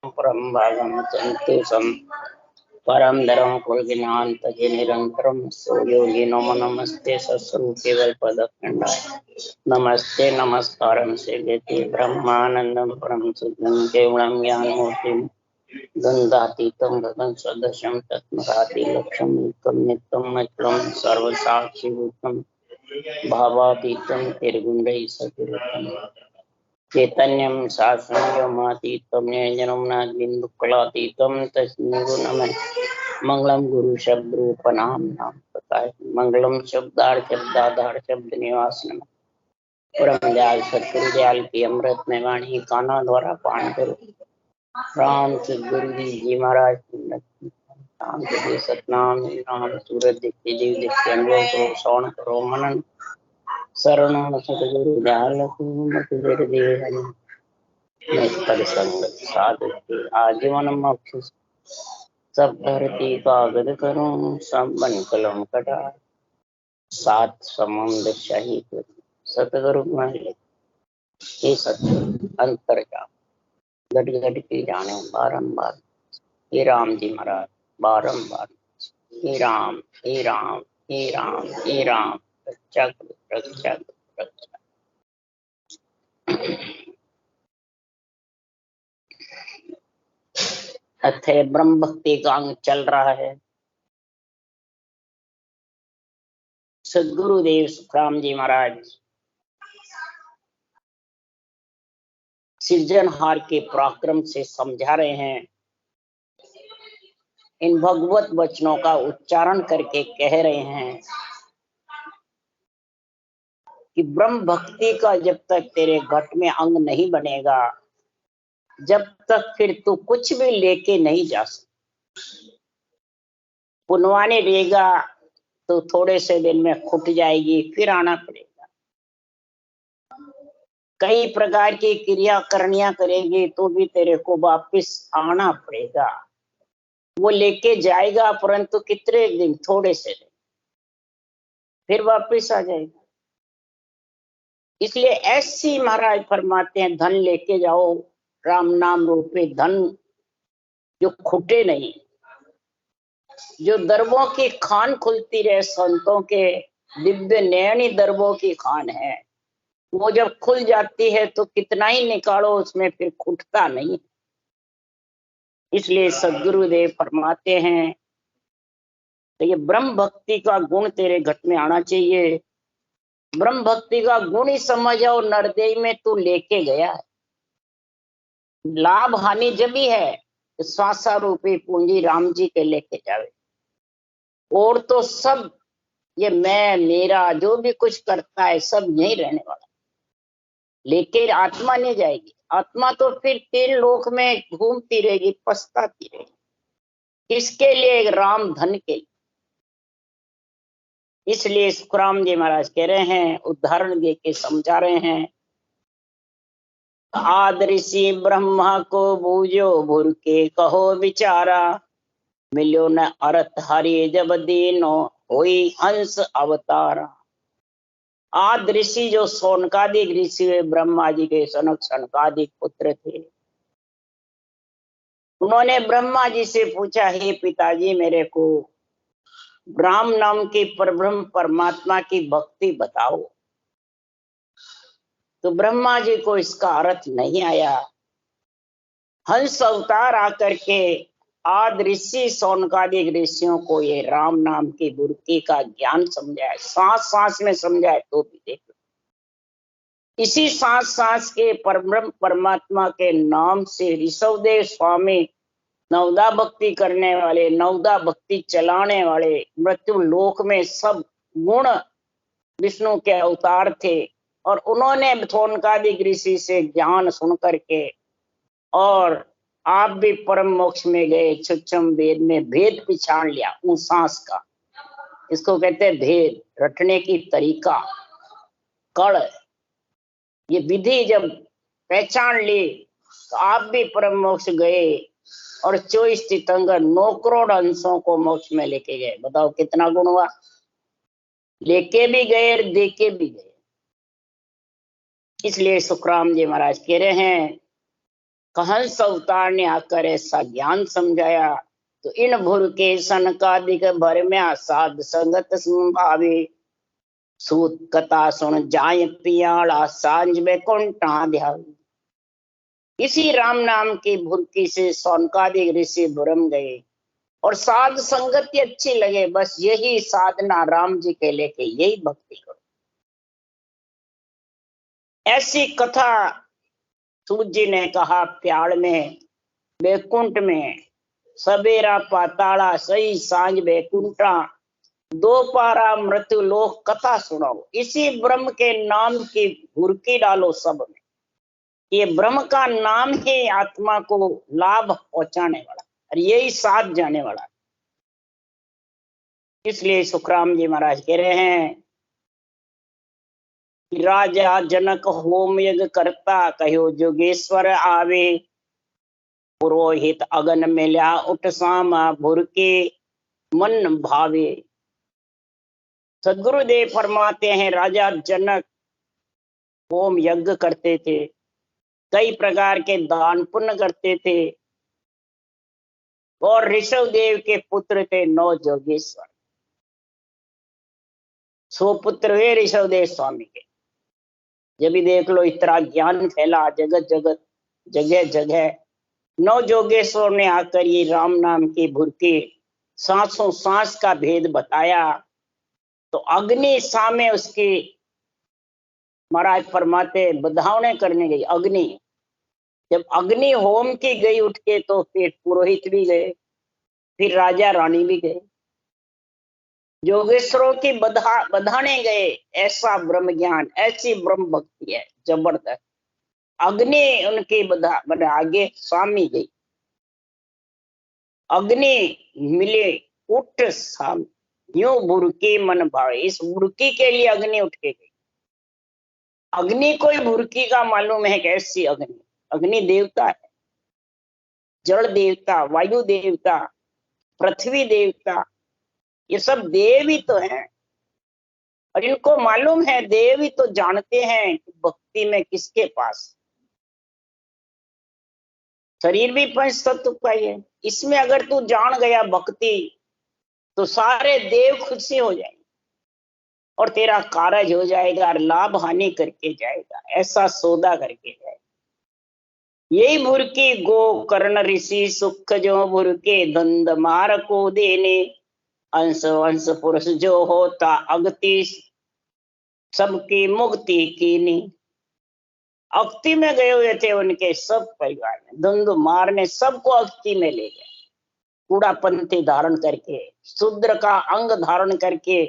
परम भागम संतोषम परम धर्म कुलज्ञान तजे निरंतरम सो योगी नमो नमस्ते सत्स्वरूप केवल पदखंडाय नमस्ते नमस्कारम सेव्यते ब्रह्मानंदम परम शुद्धम केवलम ज्ञानमूर्तिम गंधातीतम गगन सदृशम तत्मराति लक्ष्यम एकम नित्यम अचलम सर्वसाक्षिभूतम भावातीतम निर्गुण्डैः सद्गुरुतम चैतन्यम शासनमातीतम निरंजनम तस्मै मंगलम गुरु शब्द रूप नाम प्रकाश मंगलम शब्दार्थ शब्दाधार शब्द निवास परम दयाल सतगुरु दयाल की अमृत में वाणी काना द्वारा पान करो। राम सतगुरु जी महाराज राम के सतनाम राम सूरज दिखते जीव दिखते अनुभव करो श्रवण करो मनन शरण सतगुरु दयाल मत देव परिसंग साधु आजीवन मोक्ष सब धरती कागज करूं सब बन कलम कटा सात समुद्र शहीद सतगुरु ये सत्य अंतर जा घट घट की जाने बारंबार हे राम जी महाराज बारंबार हे राम हे राम हे राम हे राम रक्षा करो रक्षा करो रक्षा। अथे ब्रह्म भक्ति का अंग चल रहा है। सदगुरुदेव सुखराम जी महाराज सृजनहार के पराक्रम से समझा रहे हैं। इन भगवत वचनों का उच्चारण करके कह रहे हैं कि ब्रह्म भक्ति का जब तक तेरे घट में अंग नहीं बनेगा जब तक फिर तू कुछ भी लेके नहीं जा सकता। पुनवाने देगा तो थोड़े से दिन में खुट जाएगी, फिर आना पड़ेगा। कई प्रकार की क्रिया करनिया करेगी तो भी तेरे को वापिस आना पड़ेगा। वो लेके जाएगा परंतु कितने दिन, थोड़े से दिन, फिर वापिस आ जाएगा। इसलिए ऐसी महाराज फरमाते हैं धन लेके जाओ, राम नाम रूपी धन जो खुटे नहीं, जो दरबों की खान खुलती रहे, संतों के दिव्य नयनी दरबों की खान है, वो जब खुल जाती है तो कितना ही निकालो उसमें फिर खुटता नहीं। इसलिए सदगुरुदेव फरमाते हैं तो ये ब्रह्म भक्ति का गुण तेरे घट में आना चाहिए। ब्रह्म भक्ति का गुण ही समझ आओ नरदेह में तू लेके गया है। लाभ हानि जब भी है श्वासा रूपी पूंजी राम जी के लेके जावे, और तो सब ये मैं मेरा जो भी कुछ करता है सब यही रहने वाला, लेकिन आत्मा नहीं जाएगी। आत्मा तो फिर तीन लोक में घूमती रहेगी, पछताती रहेगी। किसके लिए? राम धन के लिए। इसलिए सुखराम जी महाराज कह रहे हैं, उदाहरण दे के समझा रहे हैं, आदृषि ब्रह्मा को बूझो भूर के कहो विचारा, मिलो न अर्थ हरि जब दीनो होई हंस अवतारा। आद ऋषि जो सोनकादिक ऋषि हुए, ब्रह्मा जी के सनकादिक पुत्र थे, उन्होंने ब्रह्मा जी से पूछा, हे पिताजी मेरे को राम नाम के परब्रह्म परमात्मा की भक्ति बताओ। तो ब्रह्मा जी को इसका अर्थ नहीं आया। हंस अवतार आकर के आद ऋषि सोनकादिक ऋषियों को ये राम नाम की बुर्की का ज्ञान समझाए, सांस सांस में समझाए तो भी देख लो। इसी सांस सांस के परब्रह्म परमात्मा के नाम से ऋषभदेव स्वामी नवदा भक्ति करने वाले, नवदा भक्ति चलाने वाले, मृत्यु लोक में सब गुण विष्णु के अवतार थे, और उन्होंने सोनकादिक ऋषि से ज्ञान सुन करके और आप भी परम मोक्ष में गए। सूक्ष्म वेद में भेद पहचान लिया उन सांस का, इसको कहते हैं भेद, रटने की तरीका, कड़, ये विधि जब पहचान ली तो आप भी परम मोक्ष गए और 24 तीर्थंकर 9 करोड़ अंशों को मोक्ष में लेके गए। बताओ कितना गुण हुआ, लेके भी गए और देके भी गए। इसलिए सुखराम जी महाराज कह रहे हैं हंस अवतार ने आकर ऐसा ज्ञान समझाया तो इन भुर के सनकादिक भरम्या साध संगत संभावे सूत कथा सुन जाय पियाला सांझ बैकुंठा ध्यान। इसी राम नाम की भुरकी से सौनकादिक ऋषि भ्रम गए और साध संगति अच्छी लगे, बस यही साधना राम जी के लेके यही भक्ति करो। ऐसी कथा सूत जी ने कहा प्याड़ में बैकुंठ में सवेरा पाताला सही सांझ बैकुंठा दो पारा मृत्यु लोक कथा सुनाओ। इसी ब्रह्म के नाम की भुरकी डालो सब में। ये ब्रह्म का नाम ही आत्मा को लाभ पहुंचाने वाला और यही साथ जाने वाला। इसलिए सुखराम जी महाराज कह रहे हैं कि राजा जनक होम यज्ञ करता कहो जोगेश्वर आवे पुरोहित अगन मिल्या उठ सामा भुरके मन भावे। सदगुरुदेव फरमाते हैं राजा जनक होम यज्ञ करते थे, कई प्रकार के दान पुण्य करते थे और ऋषभ देव के पुत्र थे 9 जोगेश्वर। 100 पुत्र हुए ऋषभ देव स्वामी के। जब भी देख लो इतना ज्ञान फैला जगत जगत जगह जगह। 9 जोगेश्वर ने आकर ये राम नाम की भुरकी सांसों सांस का भेद बताया तो अग्नि सामे उसकी महाराज फरमाते बधावने करने गई। अग्नि जब अग्नि होम की गई उठ के तो फिर पुरोहित भी गए, फिर राजा रानी भी गए, जोगेश्वरों की बधाने गए। ऐसा ब्रह्म ज्ञान ऐसी ब्रह्म भक्ति है जबरदस्त। अग्नि उनकी बधा आगे स्वामी गई, अग्नि मिले उठ साम यूं बुरकी मन भावे। इस बुरकी के लिए अग्नि उठ के गई। अग्नि कोई बुरकी का मालूम है कैसी अग्नि? अग्नि देवता है, जल देवता, वायु देवता, पृथ्वी देवता, ये सब देव ही तो हैं। और इनको मालूम है, देव ही तो जानते हैं कि भक्ति में किसके पास। शरीर भी पंच तत्व का ही है, इसमें अगर तू जान गया भक्ति तो सारे देव खुशी हो जाएंगे और तेरा कारज हो जाएगा और लाभ हानि करके जाएगा, ऐसा सौदा करके जाएगा। यही भुरकी गो कर्ण ऋषि सुख जो भुरके दंड मार को देने अंश वंश पुरुष जो होता अगति सबकी मुक्ति कीनी। अक्ति में गए हुए थे उनके सब परिवार में, दंड मारने सबको अक्ति में ले गए, कूड़ा पंथी धारण करके, शूद्र का अंग धारण करके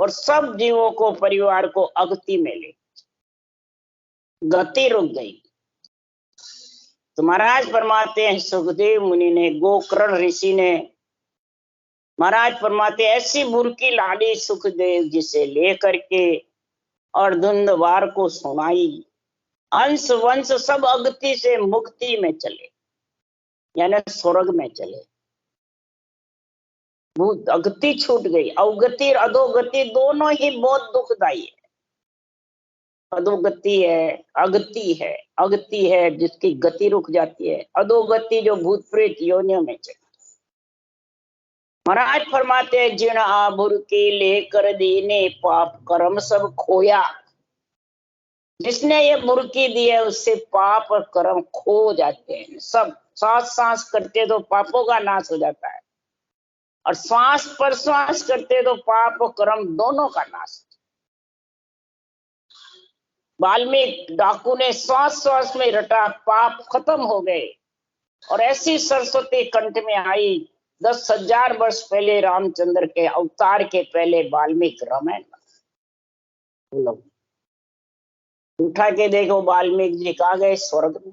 और सब जीवों को परिवार को अगति में ले, गति रुक गई। तो महाराज फरमाते हैं सुखदेव मुनि ने, गोकर्ण ऋषि ने, महाराज फरमाते ऐसी बुरकी लाड़ी सुखदेव जी से लेकर के और धुंधवार को सुनाई। अंश वंश सब अगति से मुक्ति में चले, यानी स्वर्ग में चले। भूत अगति छूट गई। अवगति और अधोगति दोनों ही बहुत दुखदायी है। अधोगति है, अगति है। अगति है जिसकी गति रुक जाती है, अधोगति जो भूत प्रेत योनियों में चले। महाराज फरमाते जिन आभुर के लेकर दीने पाप कर्म सब खोया। जिसने ये बुरकी दी है उससे पाप और कर्म खो जाते हैं सब। सांस सांस करते तो पापों का नाश हो जाता है और श्वास पर श्वास करते तो पाप और कर्म दोनों का नाश। वाल्मीकि डाकू ने श्वास श्वास में रटा, पाप खत्म हो गए और ऐसी सरस्वती कंठ में आई। 10,000 वर्ष पहले रामचंद्र के अवतार के पहले वाल्मीकि रामायण बोलो। उठा के देखो वाल्मीकि जी कहाँ गए? स्वर्ग में।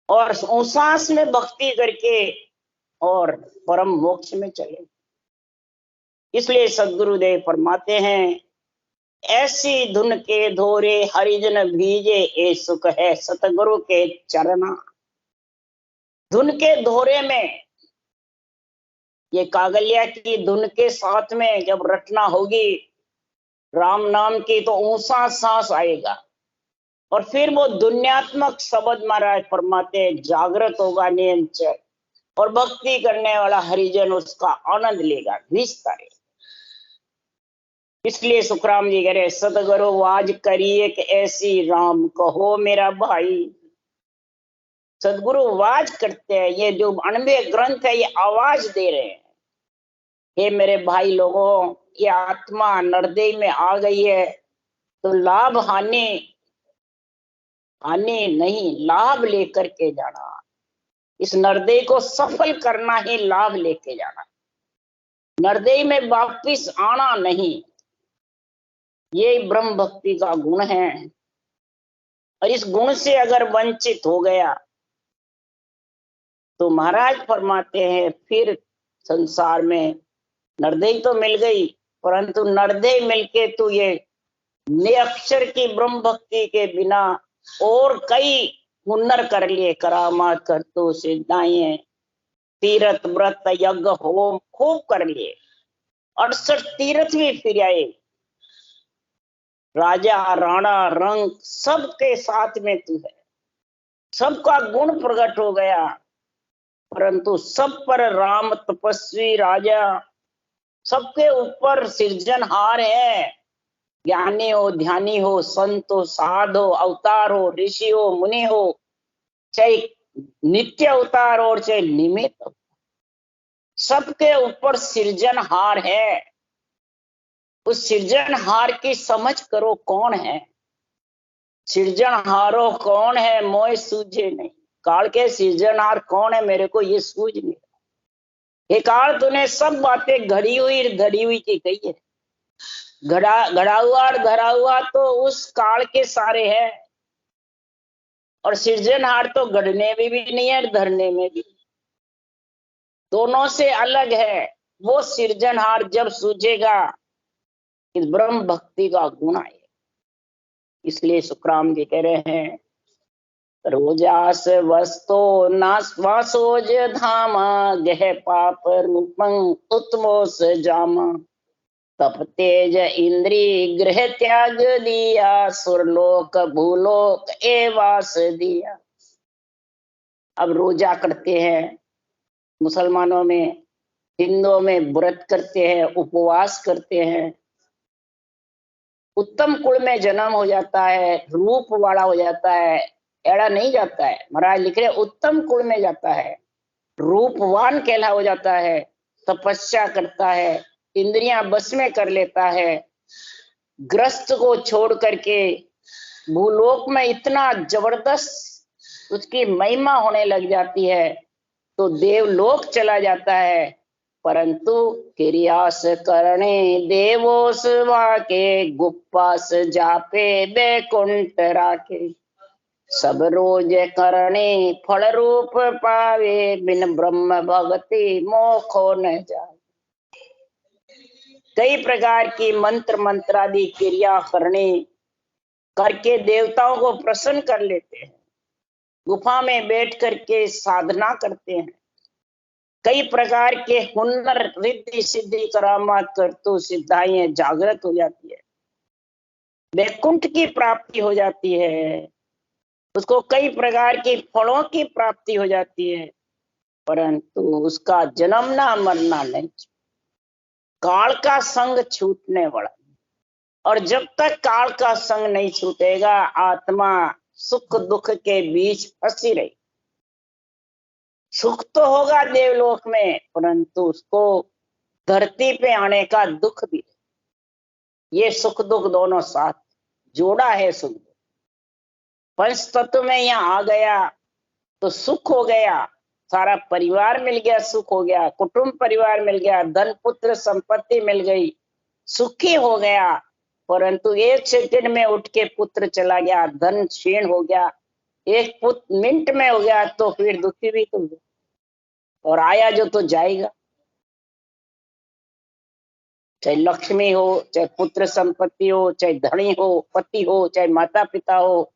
और सांस में भक्ति करके और परम मोक्ष में चले। इसलिए सदगुरुदेव फरमाते हैं ऐसी धुन के धोरे हरिजन भीजे ए सुख है सतगुरु के चरना। धुन के धोरे में, ये कागलिया की धुन के साथ में जब रटना होगी राम नाम की तो ऊंचा सांस आएगा और फिर वो दुनियात्मक शब्द महाराज फरमाते हैं, जागृत होगा नियंचर और भक्ति करने वाला हरिजन उसका आनंद लेगा, निस्ता रहेगा। इसलिए सुखराम जी कह रहे, सतगुरु वाज करिए कि ऐसी राम कहो मेरा भाई। सदगुरु आवाज करते हैं, ये जो 92 ग्रंथ है ये आवाज दे रहे हैं, हे मेरे भाई लोगों, ये आत्मा नरदेह में आ गई है तो लाभ हानि नहीं, लाभ लेकर के जाना। इस नरदेह को सफल करना ही लाभ लेके जाना, नरदेह में वापिस आना नहीं। ये ब्रह्म भक्ति का गुण है। और इस गुण से अगर वंचित हो गया तो महाराज फरमाते हैं फिर संसार में नरदेह तो मिल गई, परंतु नरदेह मिलके तो ये निरक्षर की ब्रह्म भक्ति के बिना और कई हुनर कर लिए, करामात कर तो सिद्धाएं, तीर्थ व्रत यज्ञ होम खूब कर लिए, 68 तीर्थ भी फिर आए, राजा राणा रंग सबके साथ में तू है, सबका गुण प्रकट हो गया, परंतु सब पर राम तपस्वी राजा, सबके ऊपर सृजनहार है। ज्ञानी हो, ध्यानी हो, संत हो, साध हो, अवतार हो, ऋषि हो, मुनि हो, चाहे नित्य अवतार और चाहे निमित्त, सबके ऊपर सृजनहार है। उस सृजनहार की समझ करो कौन है, सृजनहारो कौन है मोय सूझे नहीं। काल के सृजनहार कौन है मेरे को ये सूझ नहीं। ये काल तूने सब बातें घड़ी हुई की कही है, घड़ा हुआ और धरा हुआ तो उस काल के सारे है, और सृजनहार तो गढ़ने में भी नहीं है, धरने में भी, दोनों से अलग है। वो सृजनहार जब सूझेगा इस ब्रह्म भक्ति का गुण आए। इसलिए सुखराम जी कह रहे हैं, रोजास वस्तो नासवासोज धामा, गह पाप रूपं उत्मोस जामा, तप तेज इंद्री गृह त्याग दिया, सुरलोक भूलोक एवास दिया। अब रोजा करते हैं मुसलमानों में, हिंदुओं में व्रत करते हैं, उपवास करते हैं, उत्तम कुल में जन्म हो जाता है, रूप वाला हो जाता है, एड़ा नहीं जाता है। महाराज लिख रहे उत्तम कुल में जाता है, रूपवान कहला हो जाता है, तपस्या करता है, इंद्रियां बस में कर लेता है, ग्रस्त को छोड़ करके भूलोक में इतना जबरदस्त उसकी महिमा होने लग जाती है तो देवलोक चला जाता है। परंतु किरियास करणे देवोस वाके, गुप्पास जापे बैकुंठ राखे, सब रोज करणे फल रूप पावे, बिन ब्रह्म भक्ति मोखो न जाए। कई प्रकार की मंत्र मंत्रादि क्रिया करके देवताओं को प्रसन्न कर लेते हैं, गुफा में बैठ करके साधना करते हैं, कई प्रकार के हुनर रिद्धि सिद्धि करामात कर तो सिद्धाएं जागृत हो जाती है, वैकुंठ की प्राप्ति हो जाती है, उसको कई प्रकार के फलों की प्राप्ति हो जाती है, परंतु उसका जन्मना मरना नहीं, काल का संग छूटने वाला। और जब तक काल का संग नहीं छूटेगा आत्मा सुख दुख के बीच फंसी रही। सुख तो होगा देवलोक में, परंतु उसको धरती पे आने का दुख भी, ये सुख दुख दोनों साथ जोड़ा है। सुख दुख पंच तत्व में यहाँ आ गया तो सुख हो गया, सारा परिवार मिल गया, सुख हो गया, कुटुंब परिवार मिल गया, धन पुत्र संपत्ति मिल गई, सुखी हो गया। परंतु एक सेकंड में उठ के पुत्र चला गया, धन क्षीण हो गया, एक मिनट में हो गया तो फिर दुखी भी तो, और आया जो तो जाएगा। चाहे लक्ष्मी हो, चाहे पुत्र संपत्ति हो, चाहे धनी हो, पति हो, चाहे माता पिता हो,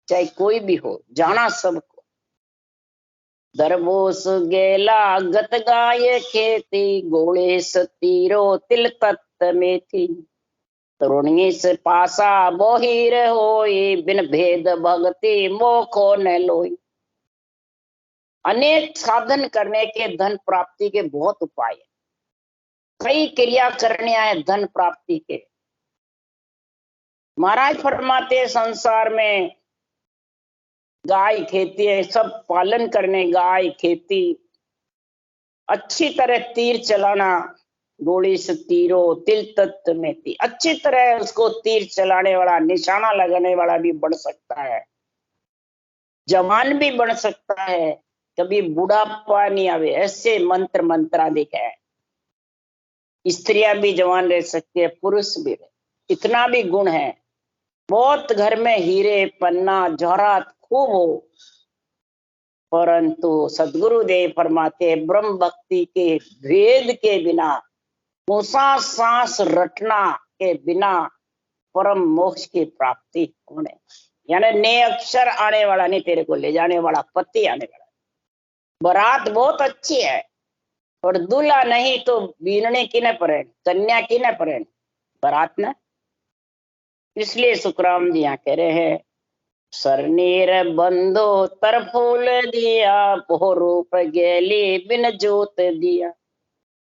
चाहे कोई भी हो, जाना सबको। दरबोस गेला गत गाय खेती, गोड़े तीरो तिल तत्त में थी, तरुणी से पासा बोहिर होई, बिन भेद भक्ति मोखो न लोई। अनेक साधन करने के धन प्राप्ति के बहुत उपाय है, कई क्रिया करने हैं धन प्राप्ति के। महाराज फरमाते संसार में गाय खेती है, सब पालन करने, गाय खेती, अच्छी तरह तीर चलाना, गोली से तीरो तिल तत्व में तीर, अच्छी तरह उसको तीर चलाने वाला, निशाना लगाने वाला भी बन सकता है, जवान भी बन सकता है, कभी बुढ़ापा नहीं आवे, ऐसे मंत्र मंत्राधिक है। स्त्रियां भी जवान रह सकती है, पुरुष भी रहे, इतना भी गुण है। बहुत घर में हीरे पन्ना जवाहरात खूब हो, परंतु सदगुरुदेव फरमाते ब्रह्म भक्ति के भेद के बिना, ऊंचा सांस रटना के बिना परम मोक्ष की प्राप्ति होने, यानी ने अक्षर आने वाला नहीं, तेरे को ले जाने वाला पति आने वाला। बारात बहुत अच्छी है और दूल्हा नहीं तो बीनने की न पड़े, कन्या की न पड़े, बारात न। इसलिए सुखराम जी यहाँ कह रहे हैं, सरनीर बंधो तर फूल दिया, पो रूप गेली बिन जोत दिया,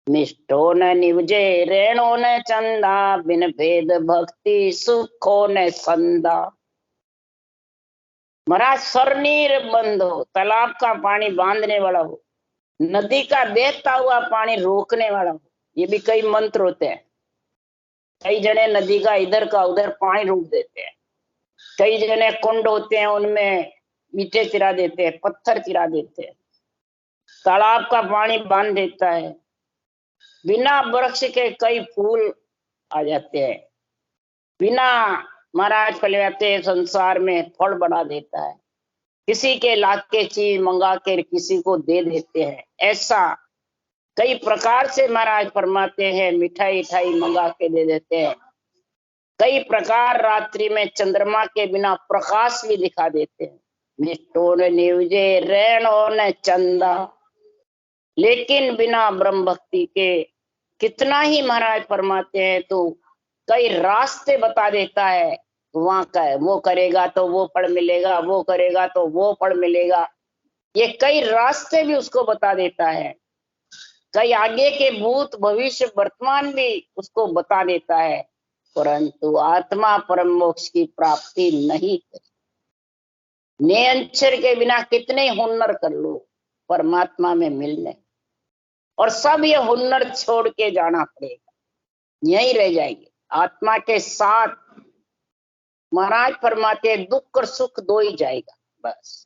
निष्ठो न निवजे रेणो न चंदा, बिन भेद भक्ति सुखो न संदा। महाराज सरनीर बंधो, तालाब का पानी बांधने वाला हो, नदी का बहता हुआ पानी रोकने वाला हो, ये भी कई मंत्र होते हैं। कई जने नदी का इधर का उधर पानी रोक देते हैं, कई जने कुंड होते हैं उनमें मीठे चिरा देते हैं, पत्थर चिरा देते हैं, तालाब का पानी बांध देता है। बिना वृक्ष के कई फूल आ जाते हैं, बिना महाराज फलवाते संसार में फल बढ़ा देता है, किसी के लाख के चीज मंगा कर किसी को दे देते हैं। ऐसा कई प्रकार से महाराज फरमाते हैं, मिठाई मिठाई मंगा के दे देते हैं, कई प्रकार रात्रि में चंद्रमा के बिना प्रकाश भी दिखा देते हैं। निष्ठो न निवजे रेणो न चंदा, लेकिन बिना ब्रह्म भक्ति के कितना ही महाराज फरमाते हैं तो कई रास्ते बता देता है, वहां का वो करेगा तो वो फल मिलेगा, वो करेगा तो वो फल मिलेगा, ये कई रास्ते भी उसको बता देता है, कई आगे के भूत भविष्य वर्तमान भी उसको बता देता है, परंतु आत्मा परम मोक्ष की प्राप्ति नहीं करी। नियंत्रण के बिना कितने हुनर कर लो परमात्मा में मिलने, और सब ये हुनर छोड़ के जाना पड़ेगा, यहीं रह जाएंगे आत्मा के साथ। महाराज फरमाते दुख और सुख दो ही जाएगा बस।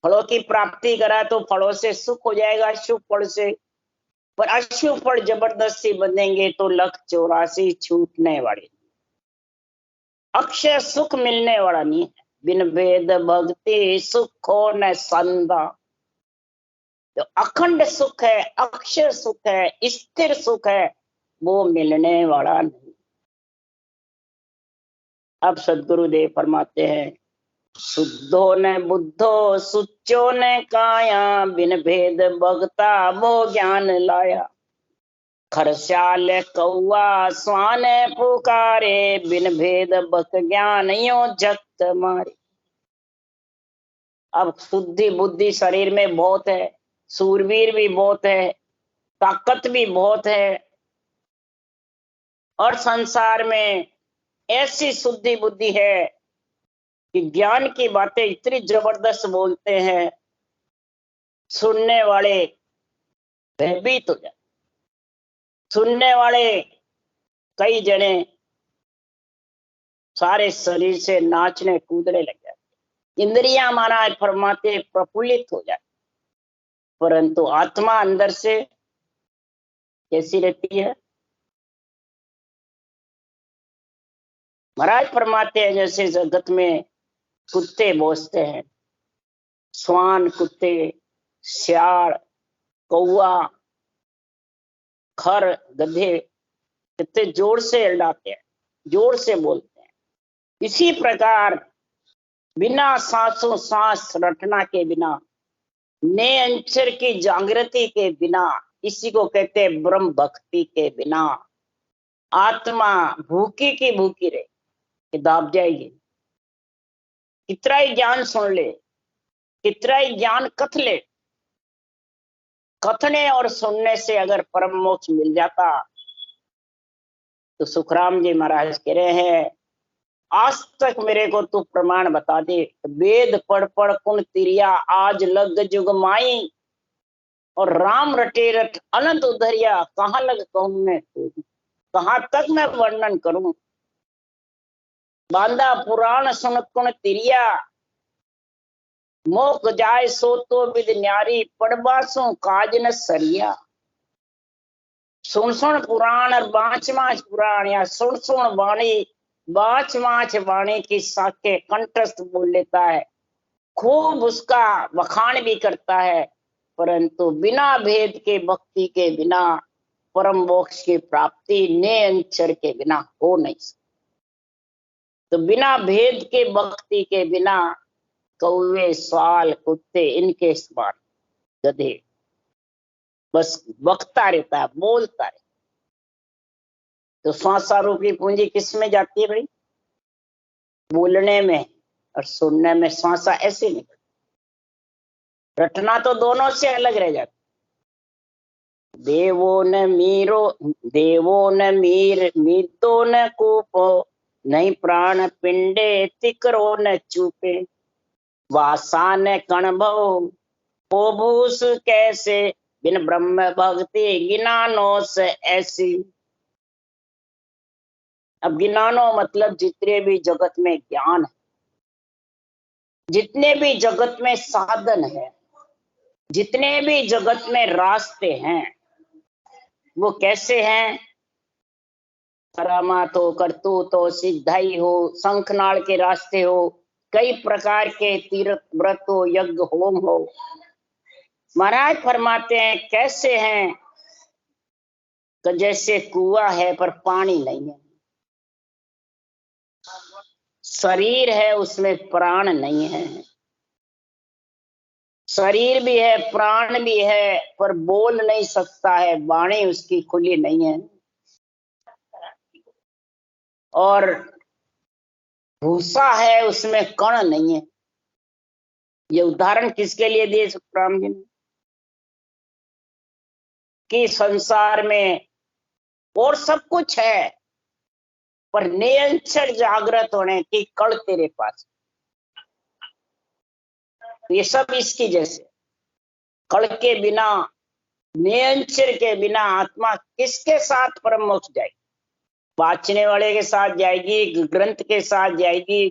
फलों की प्राप्ति करा तो फलों से सुख हो जाएगा, शुभ फल से, पर अशुभ फल जबरदस्ती बनेंगे तो 184 छूटने वाले, अक्षय सुख मिलने वाला नहीं है। बिन भेद भक्ति सुखो न संदा, जो अखंड सुख है, अक्षय सुख है, स्थिर सुख है, वो मिलने वाला नहीं। अब सदगुरुदेव फरमाते हैं, शुद्धो न बुद्धो सुचो न काया, बिन भेद भगता वो ज्ञान लाया, खरसाल कौआ स्वान पुकारे, बिन भेद बक ज्ञान यो जगत मारे। अब शुद्धि बुद्धि शरीर में बहुत है, सूरवीर भी बहुत है, ताकत भी बहुत है, और संसार में ऐसी शुद्धि बुद्धि है कि ज्ञान की बातें इतनी जबरदस्त बोलते हैं, सुनने वाले भयभीत हो जाते, सुनने वाले कई जने सारे शरीर से नाचने कूदने लग जाते, इंद्रियां महाराज फरमाते प्रफुल्लित हो जाती, परंतु आत्मा अंदर से कैसी रहती है? महाराज फरमाते हैं जैसे जगत में कुत्ते भौंकते हैं, स्वान कुत्ते, सियार, कौआ, खर, गधे कितने जोर से हल्लाते हैं, जोर से बोलते हैं। इसी प्रकार बिना सांसों सांस रटना के बिना, ने अंचर की जागृति के बिना, इसी को कहते हैं ब्रह्म भक्ति के बिना आत्मा भूखी की भूखी रहे कि दाब जाएगी। कितना ही ज्ञान सुन ले, कितना ही ज्ञान कथ ले, कथने और सुनने से अगर परम मोक्ष मिल जाता तो सुखराम जी महाराज कह रहे हैं, आज तक मेरे को तू प्रमाण बता दे। वेद पढ़ पढ़ कुण तिरिया, आज लग जुग माई, और राम रटे रट अनंत उधरिया, कहाँ लग कहूं मैं, कहाँ तक मैं वर्णन करूं। बांधा पुराण सुन कुण तिरिया, मोक जाय सो तो विद न्यारी, पढ़बासों काज न सरिया। सुन सुन पुराण और बाँच माच पुराण, या सुन सुन वाणी बाँच माच वाणी की साके कंठस्थ बोल लेता है, खूब उसका वखाण भी करता है, परंतु बिना भेद के भक्ति के बिना परम मोक्ष की प्राप्ति निरंतर के बिना हो नहीं सकती। तो बिना भेद के भक्ति के बिना कौवे स्वाल कुत्ते इनके समान गधे बस बकता रहता है, बोलता रहता। तो श्वासा रूपी पूंजी किस में जाती है भाई? बोलने में और सुनने में। श्वासा ऐसे नहीं, रटना तो दोनों से अलग रह जाता। देवो न मीरो, देवो न मीर मीतो न कूपो, नहीं प्राण पिंडे तिकरो न चूपे, वासा न कण भव पोभूस कैसे, बिन ब्रह्म भक्ति गिनानो से ऐसी। अब गिनानो मतलब जितने भी जगत में ज्ञान है, जितने भी जगत में साधन है, जितने भी जगत में रास्ते हैं, वो कैसे हैं? करामात हो, करतूत हो, सिद्धाई हो, शंखनाल के रास्ते हो, कई प्रकार के तीर्थ व्रत हो, यज्ञ होम हो। महाराज फरमाते हैं कैसे हैं तो जैसे कुआं है पर पानी नहीं है, शरीर है उसमें प्राण नहीं है, शरीर भी है प्राण भी है पर बोल नहीं सकता है, वाणी उसकी खुली नहीं है। और भूसा है उसमें कण नहीं है। ये उदाहरण किसके लिए दिए सुखराम जी ने? कि संसार में और सब कुछ है पर निरंतर जागृत होने की कड़ तेरे पास। ये सब इसकी जैसे कड़ के बिना, निरंतर के बिना आत्मा किसके साथ परम मोक्ष जाएगी? बाँचने वाले के साथ जाएगी, ग्रंथ के साथ जाएगी,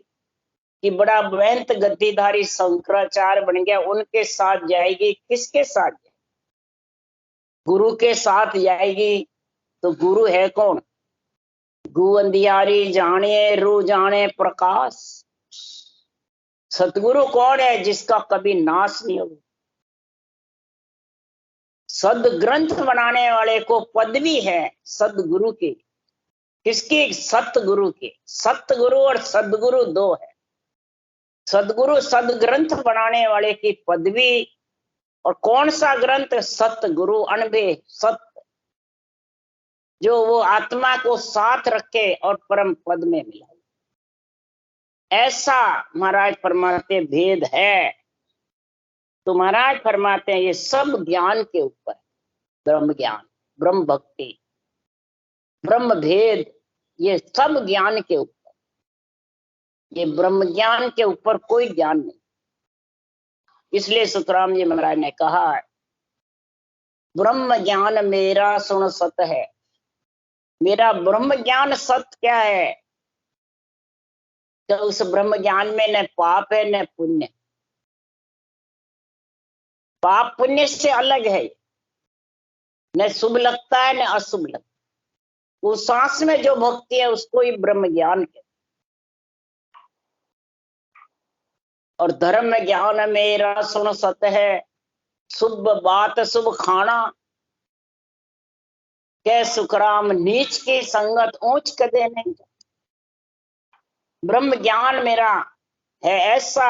कि बड़ा महंत गद्दीधारी शंकराचार्य बन गया उनके साथ जाएगी, किसके साथ जाएगी? गुरु के साथ जाएगी। तो गुरु है कौन? गु अंधियारी जाने रू जाने प्रकाश। सतगुरु कौन है? जिसका कभी नाश नहीं होगा। सदग्रंथ बनाने वाले को पदवी है सदगुरु की। किसकी? सतगुरु की। सतगुरु और सदगुरु दो है। सदगुरु सदग्रंथ बनाने वाले की पदवी, और कौन सा ग्रंथ? सतगुरु अनभे सत्य, जो वो आत्मा को साथ रखे और परम पद में मिला। ऐसा महाराज फरमाते भेद है। तो महाराज फरमाते हैं ये सब ज्ञान के ऊपर, ब्रह्म ज्ञान, ब्रह्म भक्ति, ब्रह्म भेद, ये सब ज्ञान के ऊपर। ये ब्रह्म ज्ञान के ऊपर कोई ज्ञान नहीं। इसलिए सुखराम जी महाराज ने कहा ब्रह्म ज्ञान मेरा सुन सत है। मेरा ब्रह्म ज्ञान सत्य क्या है? तो उस ब्रह्म ज्ञान में न पाप है न पुण्य। पाप पुण्य से अलग है, न शुभ लगता है न अशुभ लगता है। उस सांस में जो भक्ति है उसको ही ब्रह्म ज्ञान कहते। और धर्म ज्ञान मेरा सुन सत है, शुभ बात शुभ खाना, के सुखराम नीच की संगत ऊंच कदे नहीं। ब्रह्म ज्ञान मेरा है ऐसा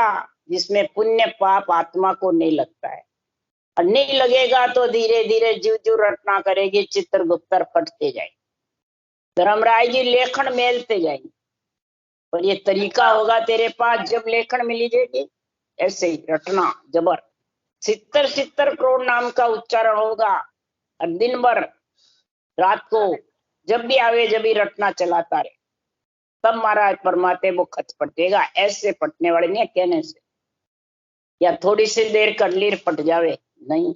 जिसमें पुण्य पाप आत्मा को नहीं लगता है, और नहीं लगेगा तो धीरे धीरे जीव जीव रटना करेगी, चित्र गुप्तर फटते जाएगी। धर्मराज जी लेखन मेलते जाएंगे, पर ये तरीका होगा तेरे पास जब लेखन मिली जाएगी। ऐसे ही रटना जबर 70 करोड़ नाम का उच्चारण होगा, और दिन भर रात को जब भी आवे जब भी रटना चलाता रहे, तब महाराज परमात्मा वो खच पटेगा। ऐसे पटने वाले नहीं कहने से, या थोड़ी सी देर कर लीर पट जावे नहीं।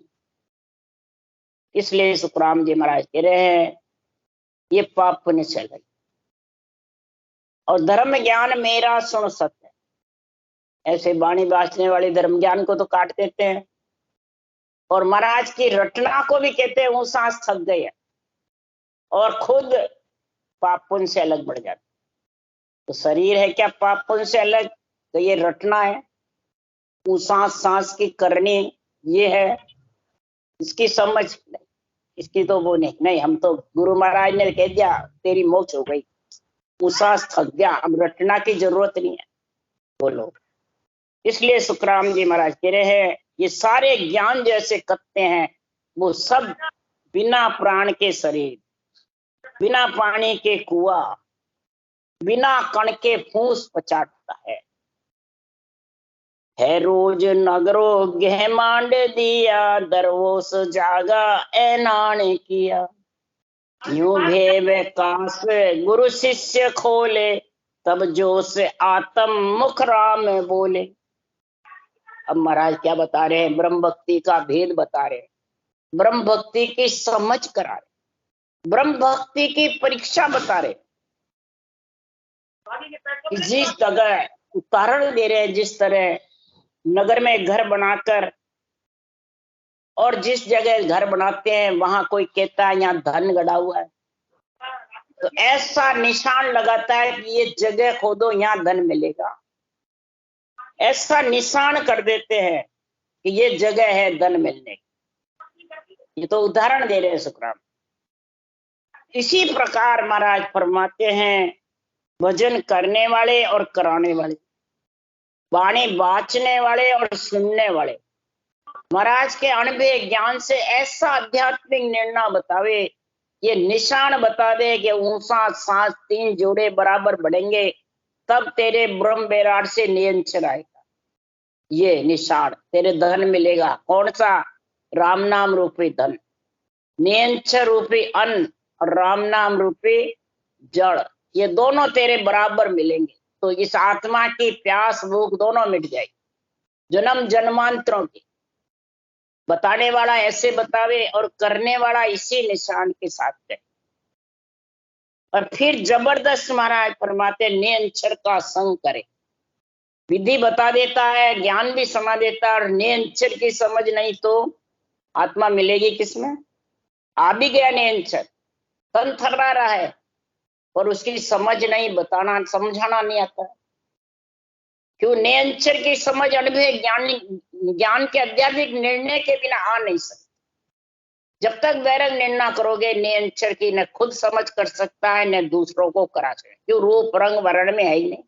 इसलिए सुखराम जी महाराज कह रहे हैं ये पाप पुण्य चल रही, और धर्म ज्ञान मेरा सुन सत्य। ऐसे बाणी बाजने वाले धर्म ज्ञान को तो काट देते हैं, और महाराज की रटना को भी कहते हैं वो सांस थक गई है, और खुद पाप पुण्य से अलग बढ़ जाते। तो शरीर है क्या पाप पुण्य से अलग? तो ये रटना है, वो सांस सांस की करनी ये है, इसकी समझ नहीं, इसकी तो वो नहीं। हम तो गुरु महाराज ने कह दिया तेरी मौज हो गई, वो सांस थक गया, अब रटना की जरूरत नहीं है। बोलो। इसलिए सुखराम जी महाराज कह रहे हैं ये सारे ज्ञान जैसे कत्ते हैं वो सब बिना प्राण के शरीर, बिना पानी के कुआं, बिना कण के फूस पचाटता है रोज नगरो गह मांड दिया, दरवोस जागा ऐनान किया। यूं भेव काश गुरु शिष्य खोले, तब जो से आत्म मुख राम बोले। अब महाराज क्या बता रहे हैं? ब्रह्म भक्ति का भेद बता रहे हैं, ब्रह्म भक्ति की समझ करा रहे, ब्रह्म भक्ति की परीक्षा बता रहे। जिस जगह उदाहरण दे रहे हैं, जिस तरह नगर में घर बनाकर, और जिस जगह घर बनाते हैं वहां कोई कहता है यहाँ धन गड़ा हुआ है, तो ऐसा निशान लगाता है कि ये जगह खोदो यहाँ धन मिलेगा, ऐसा निशान कर देते हैं कि ये जगह है धन मिलने की। ये तो उदाहरण दे रहे हैं सुखराम। इसी प्रकार महाराज फरमाते हैं भजन करने वाले और कराने वाले, वाणी बाचने वाले और सुनने वाले, महाराज के अनुभव ज्ञान से ऐसा आध्यात्मिक निर्णय बतावे, ये निशान बता दे कि ऊंसा सांस 3 जोड़े बराबर बढ़ेंगे तब तेरे ब्रह्म बैराट से नियंत्रण आएगा। ये निशान तेरे धन मिलेगा। कौन सा? राम नाम रूपी धन, नियंत्रण रूपी अन्न और राम नाम रूपी जड़, ये दोनों तेरे बराबर मिलेंगे। तो इस आत्मा की प्यास भूख दोनों मिट जाएगी, जन्म जन्मांतरों की। बताने वाला ऐसे बतावे और करने वाला इसी निशान के साथ है। और फिर जबरदस्त महाराज फरमाते नियंत्रण का संग करे। विधि बता देता है, ज्ञान भी समा देता है, और नियंत्रण की समझ नहीं तो आत्मा मिलेगी किसमें? आ भी गया नियंत्रण, तन थर्रा रहा है, और उसकी समझ नहीं, बताना समझाना नहीं आता। क्यों? नियंत्रण की समझ अनुभव ज्ञान के आध्यात्मिक निर्णय के बिना आ नहीं सकती। जब तक वैराग निर्णय करोगे नियंत्रण की, न खुद समझ कर सकता है न दूसरों को करा सकता। क्यों? रूप रंग वर्ण में है ही नहीं,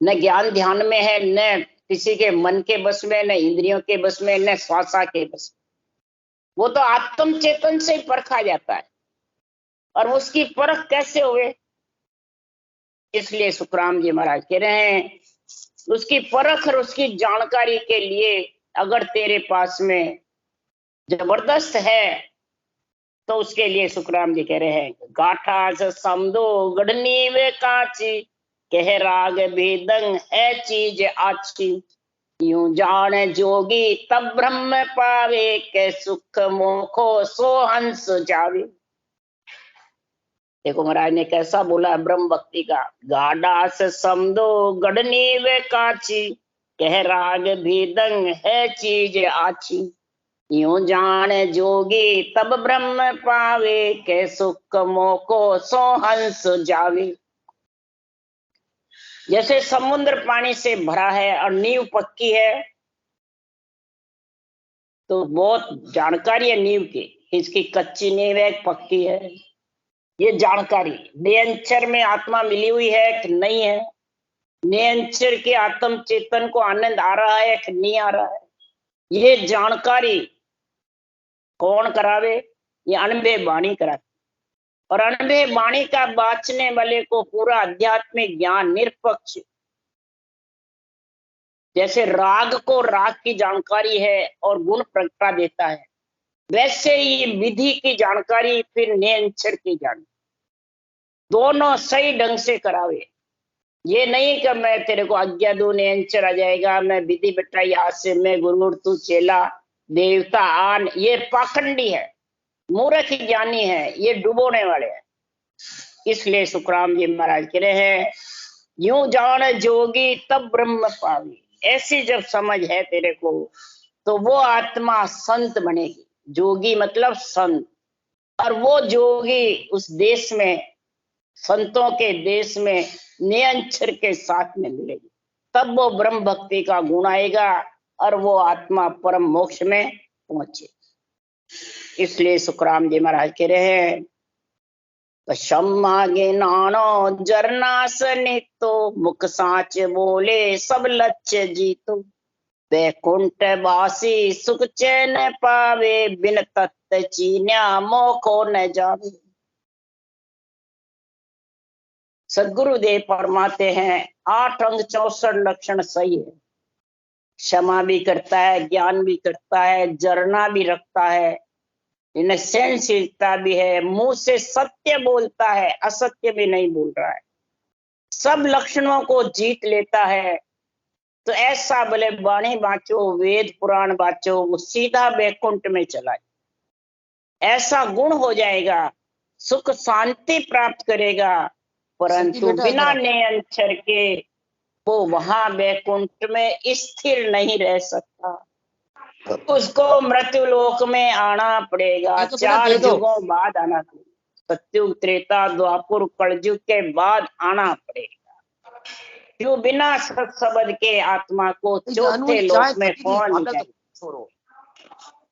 न ज्ञान ध्यान में है, न किसी के मन के बस में, न इंद्रियों के बस में, न श्वासा के बस में। वो तो आत्म चेतन से ही परखा जाता है, और उसकी परख कैसे हुए? इसलिए सुखराम जी महाराज कह रहे हैं उसकी परख और उसकी जानकारी के लिए अगर तेरे पास में जबरदस्त है तो उसके लिए सुखराम जी कह रहे हैं गाठा से समदो गढ़नी वे काची, कह राग भेदंग है चीज आची। यूं जाने जोगी तब ब्रह्म पावे, के सुख मोखो सो हंस जावे। देखो महाराज ने कैसा बोला ब्रह्म भक्ति का। गाढ़ा से समदो गढ़नी वे काची, कह राग भेदंग है चीज आची। यूं जाने जोगी तब ब्रह्म पावे, के सुख मोको सो हंस जावे। जैसे समुद्र पानी से भरा है और नींव पक्की है, तो बहुत जानकारी है नींव की, इसकी कच्ची नींव है पक्की है, ये जानकारी। नियंत्रण में आत्मा मिली हुई है कि नहीं है, नियंत्रण के आत्म चेतन को आनंद आ रहा है कि नहीं आ रहा है, ये जानकारी कौन करावे? ये अनुभव वाणी कराती। और अनबे वाणी का बाचने वाले को पूरा आध्यात्मिक ज्ञान निरपक्ष, जैसे राग को राग की जानकारी है और गुण प्रगटा देता है, वैसे ही विधि की जानकारी फिर नियंत्रण की जानकारी, दोनों सही ढंग से करावे। ये नहीं कि मैं तेरे को आज्ञा दूं नियंत्रण आ जाएगा, मैं विधि बताई आज से मैं गुरु तू चेला देवता आन, ये पाखंडी है, मूर्ख ज्ञानी है, ये डुबोने वाले हैं। इसलिए सुखराम जी महाराज कह रहे हैं, यूं जान जोगी तब ब्रह्म पावी। ऐसी जब समझ है तेरे को तो वो आत्मा संत बनेगी। जोगी मतलब संत, और वो जोगी उस देश में, संतों के देश में नियंत्रण के साथ में मिलेगी, तब वो ब्रह्म भक्ति का गुण आएगा और वो आत्मा परम मोक्ष में पहुंचे। इसलिए सुखराम जी महाराज कह रहे हैं, क्षमागे नानो जरनास नितो, मुख साच बोले सब लक्ष्य जीतो, वैकुंठ वासी सुख चैन पावे, बिन तत्व चीन्या मोखो न जावे। सदगुरुदेव फरमाते हैं 8 अंग 64 लक्षण सही है। क्षमा भी करता है, ज्ञान भी करता है, जरना भी रखता है, इन्हें सहनशीलता भी है, मुंह से सत्य बोलता है, असत्य भी नहीं बोल रहा है, सब लक्षणों को जीत लेता है। तो ऐसा भले वाणी बाँचो, वेद पुराण बाँचो, वो सीधा वैकुंठ में चला जाए, ऐसा गुण हो जाएगा, सुख शांति प्राप्त करेगा, परंतु बिना नियंत्रण के वो वहां वैकुंठ में स्थिर नहीं रह सकता, उसको मृत्यु लोक में आना पड़ेगा, 4 युगों बाद आना पड़ेगा, सत्युग त्रेता द्वापर कलयुग के बाद आना पड़ेगा। क्यों बिना सत्सबद के आत्मा को चौथे लोक में कौन ले जाए?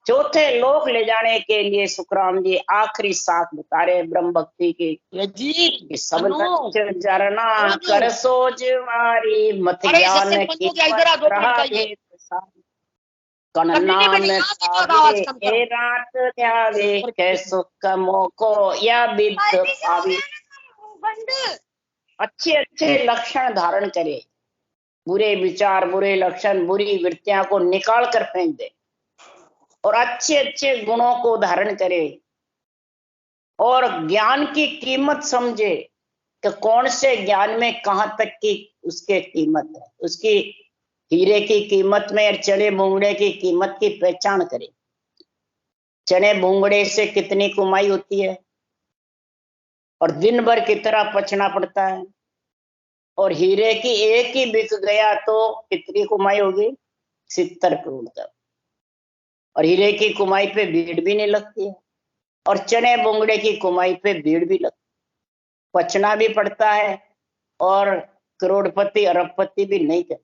चौथे लोक ले जाने के लिए सुखराम जी आखिरी साथ बता रहे ब्रह्म भक्ति की, सब लक्ष्य जरना कर सोच मारी, मत ज्ञान की कन्ना में पावे, रात ध्यावे, कै सुख मोको या विद्ध पावे। अच्छे अच्छे लक्षण धारण करे, बुरे विचार, बुरे लक्षण, बुरी वृत्तियां को निकाल कर फेंक दे और अच्छे अच्छे गुणों को धारण करे और ज्ञान की कीमत समझे कि कौन से ज्ञान में कहां तक की उसके कीमत है, उसकी हीरे की कीमत में और चने भूंगड़े की कीमत की पहचान करे। चने भूंगड़े से कितनी कमाई होती है और दिन भर कितना पचना पड़ता है, और हीरे की एक ही बिक गया तो कितनी कमाई होगी? 70 करोड़ तक। और हीरे की कमाई पे भीड़ भी नहीं लगती है, और चने भूंगड़े की कमाई पे भीड़ भी लगती, पचना भी पड़ता है और करोड़पति अरबपति भी नहीं करता।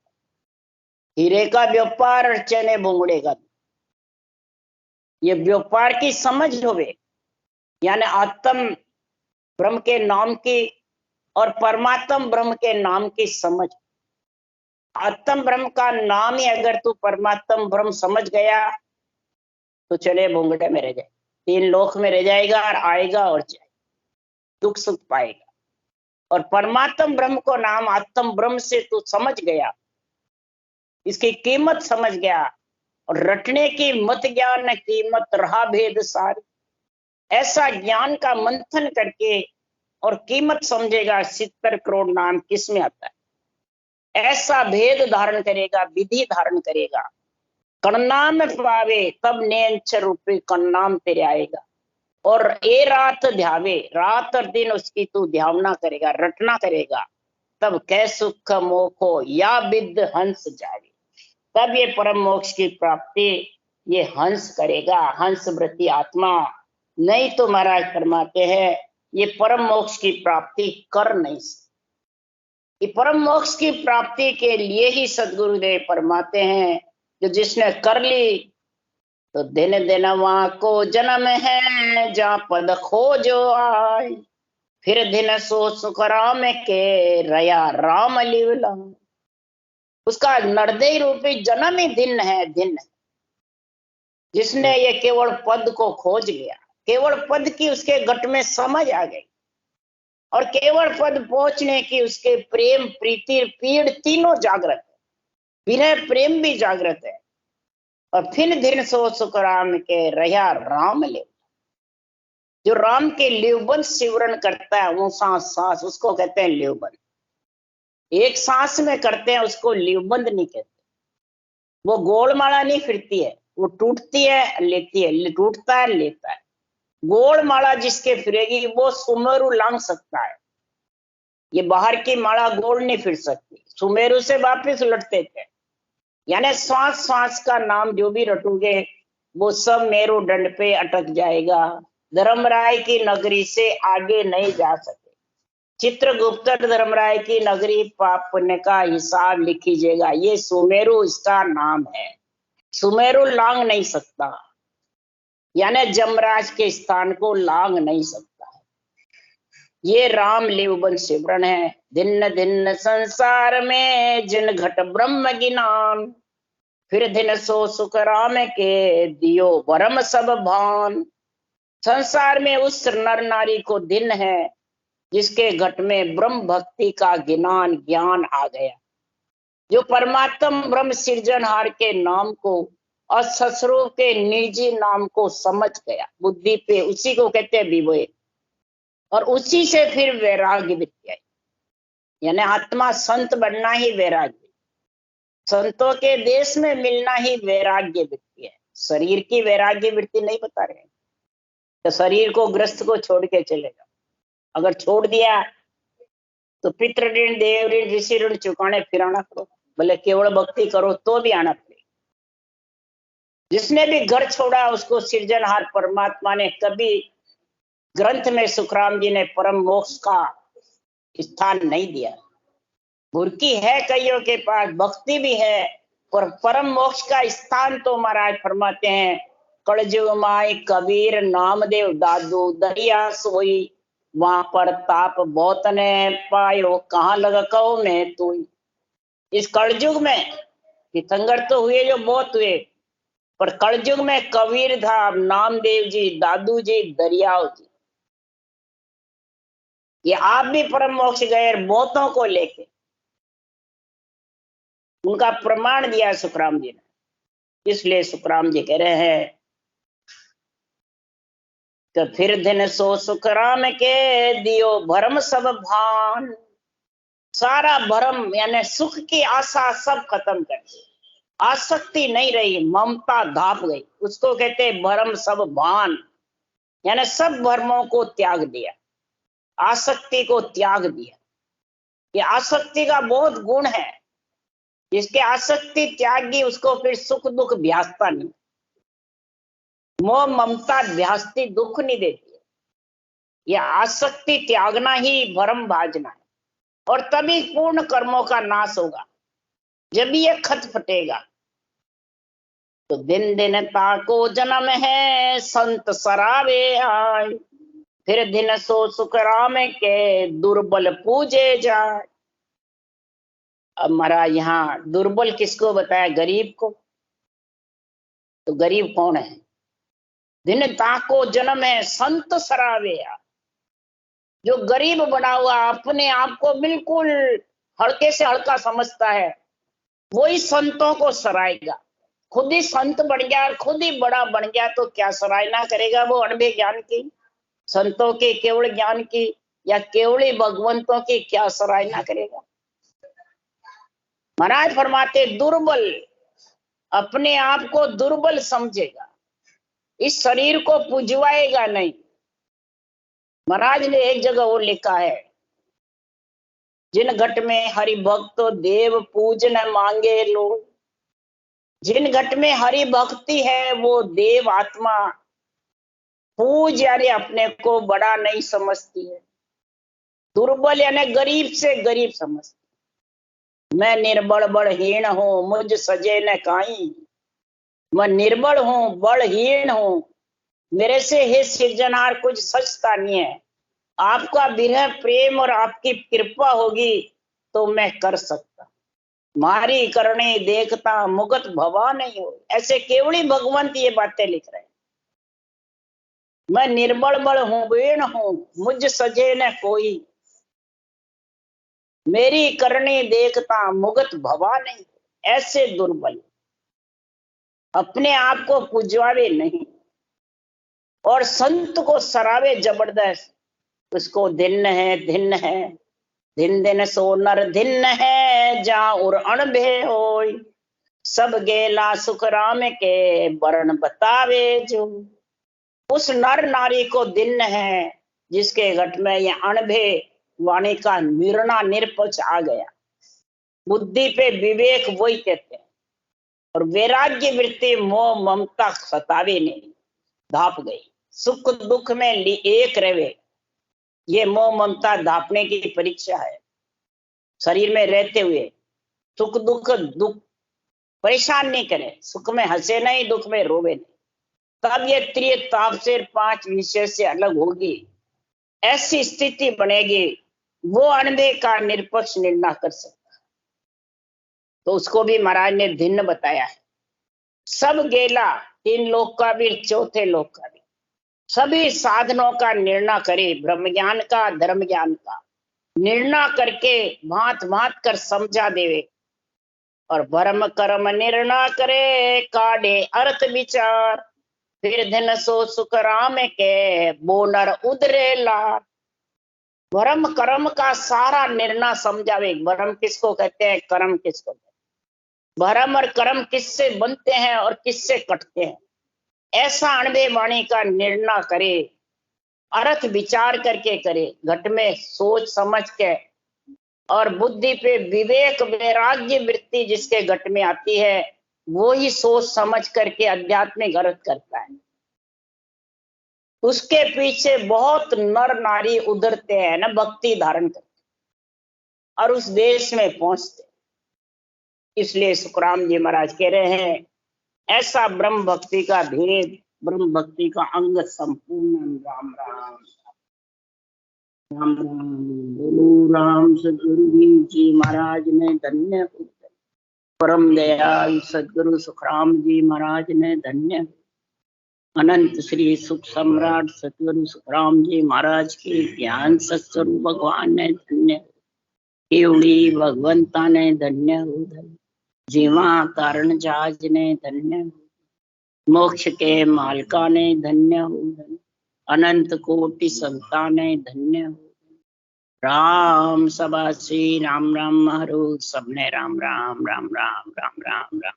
हीरे का व्यापार और चने भूंगड़े का, ये व्यापार की समझ होवे, यानी आत्म ब्रह्म के नाम की और परमात्म ब्रह्म के नाम की समझ। आत्म ब्रह्म का नाम ही अगर तू परमात्म ब्रह्म समझ गया तो चने भूंगड़े में रह जाए, 3 लोक में रह जाएगा और आएगा और जाएगा, दुख सुख पाएगा। और परमात्म ब्रह्म को नाम आत्म ब्रह्म से तू समझ गया, इसकी कीमत समझ गया, और रटने की मत ज्ञान न कीमत रहा भेद सारी। ऐसा ज्ञान का मंथन करके और कीमत समझेगा 70 करोड़ नाम किस में आता है, ऐसा भेद धारण करेगा, विधि धारण करेगा, कन्नाम पावे, तब नेंच रूपी कन्नाम तेरे आएगा। और ए रात ध्यावे, रात और दिन उसकी तू ध्यावना करेगा, रटना करेगा, तब कै सुख मोखो या विद्ध हंस जावे, तब ये परम मोक्ष की प्राप्ति ये हंस करेगा, हंस वृत्ति आत्मा। नहीं तो महाराज फरमाते हैं ये परम मोक्ष की प्राप्ति कर नहीं सकते। ये परम मोक्ष की प्राप्ति के लिए ही सदगुरुदेव फरमाते हैं जो जिसने कर ली तो दिन दिन वहां को जन्म है, जहाँ पद खोजो आए, फिर दिन सो सुख राम के रया राम लीला। उसका नरदेय रूपी जन्म ही दिन है, दिन है। जिसने ये केवल पद को खोज लिया, केवल पद की उसके गट में समझ आ गई, और केवल पद पहुंचने की उसके प्रेम प्रीति पीड़ तीनों जागृत है, विरह प्रेम भी जागृत है। और फिर दिन सो सुख राम के रहा राम ले, जो राम के लिवबंद सिवरण करता है वो सांस सांस उसको कहते हैं लिवबंद। एक सांस में करते हैं उसको लिवबंद नहीं कहते। वो गोलमाला नहीं फिरती है, वो टूटती है लेती है, टूटता है लेता है। गोल माला जिसके फिरेगी वो सुमेरु लांग सकता है, ये बाहर की माला गोल नहीं फिर सकती। सुमेरु से वापिस लौटते थे, यानी श्वास श्वास का नाम जो भी रटोगे वो सब मेरू दंड पे अटक जाएगा। धर्मराय की नगरी से आगे नहीं जा सके। चित्रगुप्त धर्मराय की नगरी पाप पुण्य का हिसाब लिखीजिएगा, ये सुमेरु इसका नाम है। सुमेरु लांग नहीं सकता, यानी जमराज के स्थान को लांग नहीं सकता है। ये राम लिवबंद सिमरन है। दिन दिन संसार में जिन घट ब्रह्म ज्ञान, फिर दिन सो सुख राम के दियो वरम सब भान। संसार में उस नर नारी को दिन है जिसके घट में ब्रह्म भक्ति का ज्ञान आ गया, जो परमात्म ब्रह्म सृजनहार के नाम को और ससुरों के निजी नाम को समझ गया बुद्धि पे, उसी को कहते हैं विवेक। और उसी से फिर वैराग्य वृत्ति आई, यानी आत्मा संत बनना ही वैराग्य, संतों के देश में मिलना ही वैराग्य वृत्ति है। शरीर की वैराग्य वृत्ति नहीं बता रहे हैं, तो शरीर को ग्रस्त को छोड़ के चले जाओ। अगर छोड़ दिया तो पितृ ऋण देव ऋण ऋषि ऋण चुकाने फिर आना करो, भले केवल भक्ति करो तो भी आना पड़ेगा। जिसने भी घर छोड़ा उसको सृजनहार परमात्मा ने कभी ग्रंथ में सुखराम जी ने परम मोक्ष का स्थान नहीं दिया। बुरकी है कईयों के पास, भक्ति भी है, पर परम मोक्ष का स्थान तो महाराज फरमाते हैं कलयुग माई कबीर नामदेव दादू दरिया सोई, वहां पर ताप बहुत ने पायो कहाँ लगा कहो मैं तू। इस कलयुग में तीर्थंकर तो हुए जो बहुत हुए, पर कलयुग में कबीर था, नामदेव जी, दादू जी, दरियाओ जी, ये आप भी परम मोक्ष गए बहुतों को लेके। उनका प्रमाण दिया सुखराम जी ने। इसलिए सुखराम जी कह रहे हैं तो फिर दिन सो सुखराम के दियो भरम सब भान। सारा भरम यानी सुख की आशा सब खत्म कर दी, आसक्ति नहीं रही, ममता धाप गई, उसको कहते भरम सब भान, यानी सब भरमों को त्याग दिया, आसक्ति को त्याग दिया। ये आसक्ति का बहुत गुण है, जिसके आसक्ति त्यागी उसको फिर सुख दुख भ्यासता नहीं, मोह ममता भ्यासती दुख नहीं देती है। यह आसक्ति त्यागना ही भरम भाजना है, और तभी पूर्ण कर्मों का नाश होगा, जब ये खत फटेगा। तो दिन दिन ताको जन्म है संत सरावे आए, फिर दिन सो सुख राम के दुर्बल पूजे जाए। अब हमारा यहाँ दुर्बल किसको बताया? गरीब को। तो गरीब कौन है? दिन ताको जन्म है संत सरावे आए, जो गरीब बना हुआ अपने आप को बिल्कुल हल्के से हल्का समझता है, वही संतों को सराएगा। खुद ही संत बन गया और खुद ही बड़ा बन गया तो क्या सराहना करेगा वो अनबे ज्ञान की, संतों के केवल ज्ञान की या केवल भगवंतों की क्या सराहना करेगा? महाराज फरमाते दुर्बल अपने आप को दुर्बल समझेगा, इस शरीर को पुजवाएगा नहीं। महाराज ने एक जगह वो लिखा है, जिन घट में हरि भक्त देव पूजन मांगे लोग। जिन घट में हरि भक्ति है वो देव आत्मा पूज यानी अपने को बड़ा नहीं समझती है, दुर्बल यानी गरीब से गरीब समझती। मैं निर्बल बड़हीन हूं मुझ सजे न काई, मैं निर्बल हूं बड़हीन हूं, मेरे से हे सृजनहार कुछ सचता नहीं है। आपका विरह प्रेम और आपकी कृपा होगी तो मैं कर सकता, मारी करने देखता मुगत भवा नहीं हो। ऐसे केवली भगवंत ये बातें लिख रहे हैं। मैं निर्बल बड़ हूं बेन हूं मुझ सजे न कोई, मेरी करनी देखता मुगत भवा नहीं, ऐसे दुर्बल अपने आप को पुजवावे नहीं और संत को सरावे जबरदस्त। उसको धिन्न है, धिन्न है, दिन दिन सो नर धिन्न है, जा उर अणभे होय, सब गेला सुख राम के वर्ण बतावे जो। उस नर नारी को धिन्न है जिसके घट में ये अणभे वाणी का निर्णा निरपक्ष आ गया। बुद्धि पे विवेक वही कहते हैं, और वैराग्य वृत्ति मोह ममता सतावे नहीं, धाप गई। सुख दुख में एक रहे, ये मोह ममता धापने की परीक्षा है। शरीर में रहते हुए सुख दुख दुख परेशान नहीं करे, सुख में हंसे नहीं, दुख में रोवे नहीं, तब ये त्रिय ताप से 5 विषय से अलग होगी, ऐसी स्थिति बनेगी, वो अनबे का निरपक्ष निर्णय कर सकता। तो उसको भी महाराज ने भिन्न बताया है। सब गेला, 3 लोक का भी, चौथे लोक का भी, सभी साधनों का निर्णय करे, ब्रह्म ज्ञान का, धर्म ज्ञान का निर्णय करके भांत भांत कर समझा देवे, और भरम कर्म निर्णय करे, काढ़े अर्थ विचार, फिर धन सो सुख राम के, बोनर उधरे लार। भरम कर्म का सारा निर्णय समझावे। भरम किसको कहते हैं, कर्म किसको कहते हैं, भरम और कर्म किससे बनते हैं और किससे कटते हैं, ऐसा अणबे वाणी का निर्णय करे, अर्थ विचार करके करे, घट में सोच समझ के, और बुद्धि पे विवेक वैराग्य वृत्ति जिसके घट में आती है, वो ही सोच समझ करके आध्यात्मिक अर्थ करता है। उसके पीछे बहुत नर नारी उधरते हैं ना, भक्ति धारण करते और उस देश में पहुंचते। इसलिए सुखराम जी महाराज कह रहे हैं, ऐसा ब्रह्म भक्ति का भेद, ब्रह्म भक्ति का अंग संपूर्ण। राम राम राम राम। बोलो राम सदगुरु जी महाराज ने धन्य हो, परम दयाल सदगुरु सुखराम जी महाराज ने धन्य, अनंत श्री सुख सम्राट सतगुरु सुखराम जी महाराज के ज्ञान सत्स्वरूप भगवान ने धन्य, केवड़ी भगवंता ने धन्य हो, जीवा कारण जहाज ने धन्य, मोक्ष के मालका ने धन्य हो, अनंत कोटि संता ने धन्य हो। राम सभा श्री राम राम हरो, सबने राम राम राम राम राम राम राम।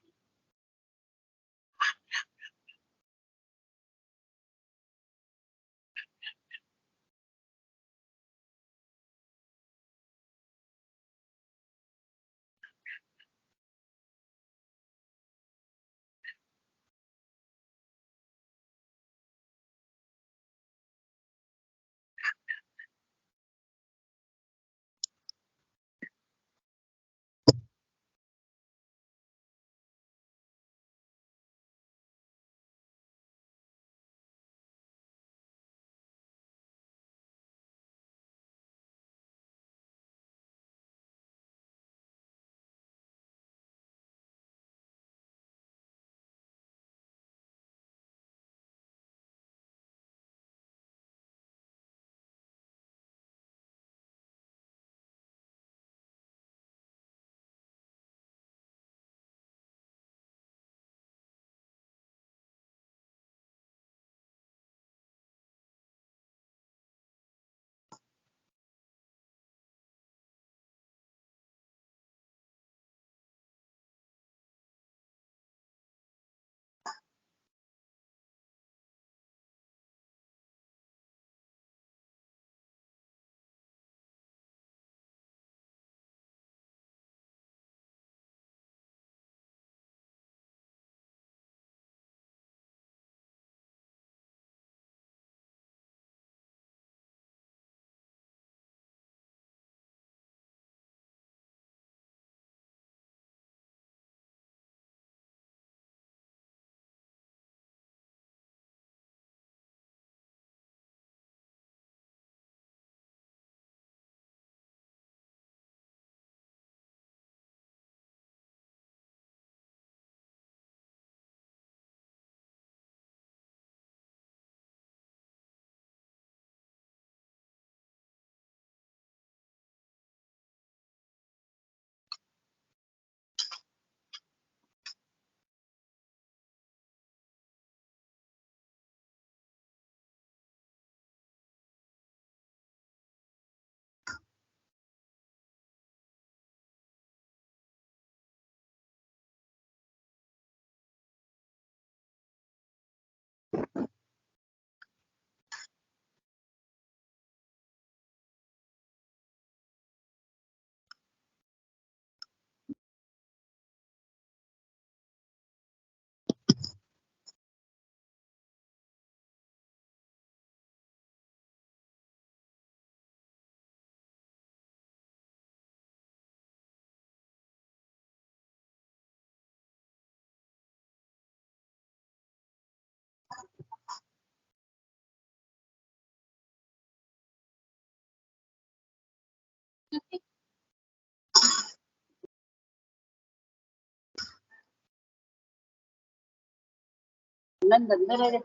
आनंद अंदर है।